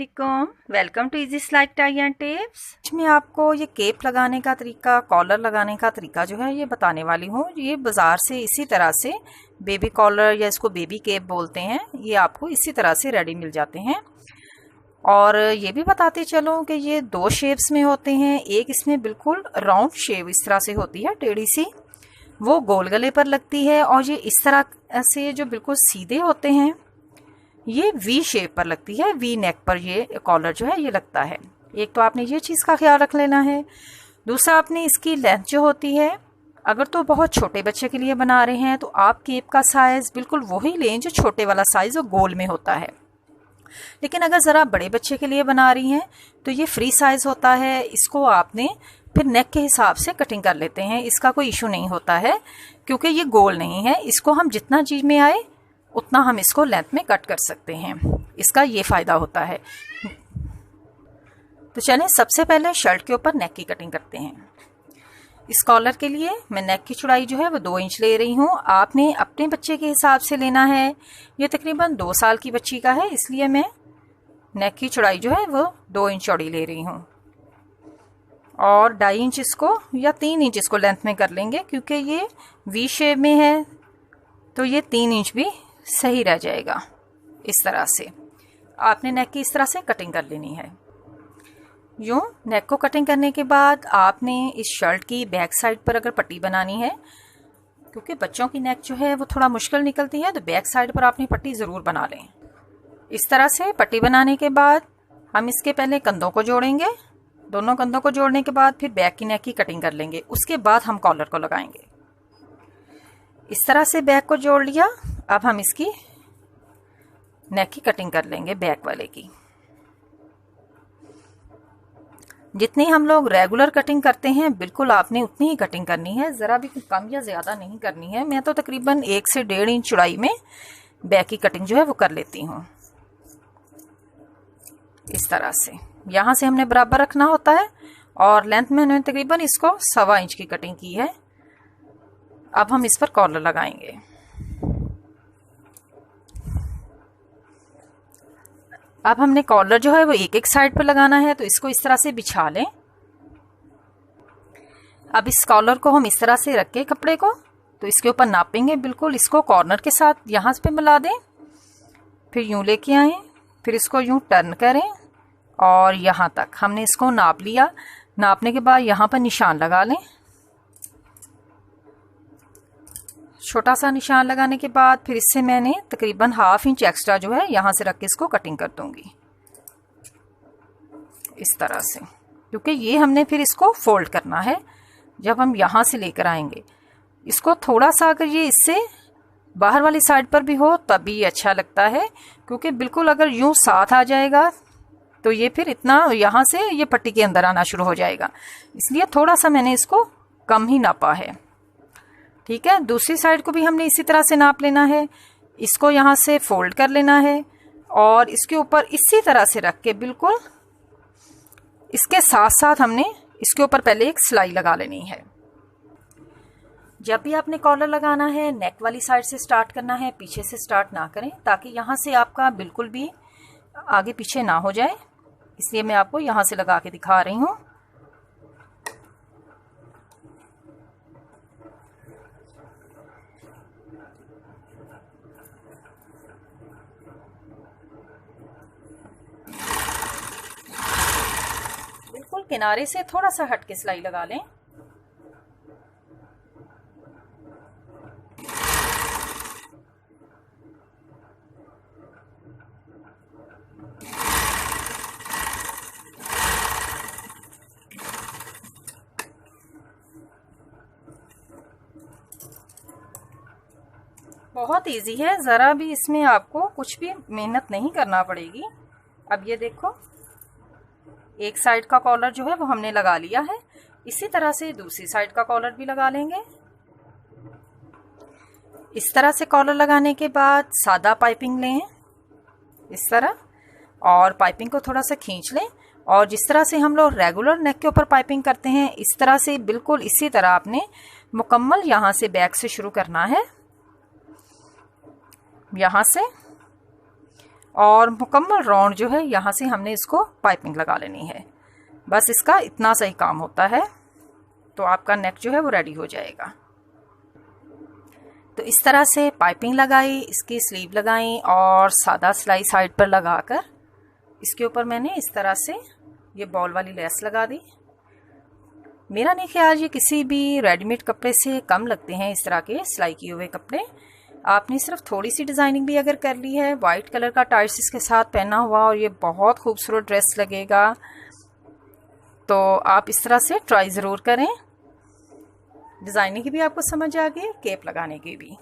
अस्सलामुअलैकुम, welcome to easy slide tie and tips. मैं आपको ये केप लगाने का तरीका, कॉलर लगाने का तरीका जो है ये बताने वाली हूँ। ये बाज़ार से इसी तरह से बेबी कॉलर या इसको बेबी केप बोलते हैं, ये आपको इसी तरह से रेडी मिल जाते हैं। और ये भी बताते चलो कि ये दो शेप्स में होते हैं। एक इसमें बिल्कुल राउंड शेप इस तरह से होती है, टेढ़ी सी, वो गोल गले पर लगती है। और ये इस तरह से जो बिल्कुल सीधे होते हैं ये वी शेप पर लगती है, वी नेक पर ये कॉलर जो है ये लगता है। एक तो आपने ये चीज़ का ख्याल रख लेना है। दूसरा, आपने इसकी लेंथ जो होती है, अगर तो बहुत छोटे बच्चे के लिए बना रहे हैं तो आप केप का साइज़ बिल्कुल वही लें जो छोटे वाला साइज़ जो गोल में होता है। लेकिन अगर ज़रा बड़े बच्चे के लिए बना रही हैं तो ये फ्री साइज़ होता है। इसको आपने फिर नेक के हिसाब से कटिंग कर लेते हैं, इसका कोई इशू नहीं होता है क्योंकि ये गोल नहीं है। इसको हम जितना चीज़ में आए उतना हम इसको लेंथ में कट कर सकते हैं, इसका ये फ़ायदा होता है। तो चलें सबसे पहले शर्ट के ऊपर नेक की कटिंग करते हैं। इस कॉलर के लिए मैं नेक की चौड़ाई जो है वो 2 इंच ले रही हूँ। आपने अपने बच्चे के हिसाब से लेना है। ये तकरीबन 2 साल की बच्ची का है, इसलिए मैं नेक की चौड़ाई जो है वो 2 इंच चौड़ी ले रही हूँ। और 2.5 इंच इसको या 3 इंच इसको लेंथ में कर लेंगे, क्योंकि ये वी शेप में है तो ये 3 इंच भी सही रह जाएगा। इस तरह से आपने नेक की इस तरह से कटिंग कर लेनी है। यूँ नेक को कटिंग करने के बाद आपने इस शर्ट की बैक साइड पर अगर पट्टी बनानी है, क्योंकि बच्चों की नेक जो है वो थोड़ा मुश्किल निकलती है, तो बैक साइड पर आपने पट्टी ज़रूर बना लें। इस तरह से पट्टी बनाने के बाद हम इसके पहले कंधों को जोड़ेंगे। दोनों कंधों को जोड़ने के बाद फिर बैक की नेक की कटिंग कर लेंगे, उसके बाद हम कॉलर को लगाएंगे। इस तरह से बैक को जोड़ लिया। अब हम इसकी नेक की कटिंग कर लेंगे, बैक वाले की। जितनी हम लोग रेगुलर कटिंग करते हैं बिल्कुल आपने उतनी ही कटिंग करनी है, ज़रा भी कम या ज़्यादा नहीं करनी है। मैं तो तकरीबन 1 से 1.5 इंच चौड़ाई में बैक की कटिंग जो है वो कर लेती हूँ। इस तरह से यहाँ से हमने बराबर रखना होता है और लेंथ में हमने तकरीबन इसको 1.25 इंच की कटिंग की है। अब हम इस पर कॉलर लगाएंगे। अब हमने कॉलर जो है वो एक साइड पर लगाना है, तो इसको इस तरह से बिछा लें। अब इस कॉलर को हम इस तरह से रख के कपड़े को, तो इसके ऊपर नापेंगे बिल्कुल, इसको कॉर्नर के साथ यहाँ पे मिला दें, फिर यूँ लेके आएँ, फिर इसको यूँ टर्न करें और यहाँ तक हमने इसको नाप लिया। नापने के बाद यहाँ पर निशान लगा लें। छोटा सा निशान लगाने के बाद फिर इससे मैंने तकरीबन 1/2 इंच एक्स्ट्रा जो है यहाँ से रख के इसको कटिंग कर दूंगी इस तरह से, क्योंकि ये हमने फिर इसको फोल्ड करना है। जब हम यहाँ से लेकर आएंगे इसको, थोड़ा सा अगर ये इससे बाहर वाली साइड पर भी हो तभी ये अच्छा लगता है, क्योंकि बिल्कुल अगर यूँ साथ आ जाएगा तो ये फिर इतना यहाँ से ये पट्टी के अंदर आना शुरू हो जाएगा। इसलिए थोड़ा सा मैंने इसको कम ही नापा है। ठीक है, दूसरी साइड को भी हमने इसी तरह से नाप लेना है। इसको यहाँ से फोल्ड कर लेना है और इसके ऊपर इसी तरह से रख के बिल्कुल इसके साथ साथ हमने इसके ऊपर पहले एक सिलाई लगा लेनी है। जब भी आपने कॉलर लगाना है नेक वाली साइड से स्टार्ट करना है, पीछे से स्टार्ट ना करें, ताकि यहाँ से आपका बिल्कुल भी आगे पीछे ना हो जाए। इसलिए मैं आपको यहाँ से लगा के दिखा रही हूँ। बिल्कुल किनारे से थोड़ा सा हट के सिलाई लगा लें। बहुत इजी है, ज़रा भी इसमें आपको कुछ भी मेहनत नहीं करना पड़ेगी। अब ये देखो, एक साइड का कॉलर जो है वो हमने लगा लिया है। इसी तरह से दूसरी साइड का कॉलर भी लगा लेंगे। इस तरह से कॉलर लगाने के बाद सादा पाइपिंग लें इस तरह, और पाइपिंग को थोड़ा सा खींच लें। और जिस तरह से हम लोग रेगुलर नेक के ऊपर पाइपिंग करते हैं, इस तरह से बिल्कुल इसी तरह आपने मुकम्मल यहाँ से बैक से शुरू करना है। यहाँ से और मुकम्मल राउंड जो है यहाँ से हमने इसको पाइपिंग लगा लेनी है। बस इसका इतना सही काम होता है, तो आपका नेक जो है वो रेडी हो जाएगा। तो इस तरह से पाइपिंग लगाई, इसकी स्लीव लगाई और सादा सिलाई साइड पर लगाकर इसके ऊपर मैंने इस तरह से ये बॉल वाली लेस लगा दी। मेरा नहीं ख्याल ये किसी भी रेडीमेड कपड़े से कम लगते हैं इस तरह के सिलाई किए हुए कपड़े। आपने सिर्फ थोड़ी सी डिज़ाइनिंग भी अगर कर ली है, वाइट कलर का टाइट्स इसके साथ पहना हुआ, और ये बहुत खूबसूरत ड्रेस लगेगा। तो आप इस तरह से ट्राई ज़रूर करें। डिज़ाइनिंग की भी आपको समझ आ गई, केप लगाने की भी।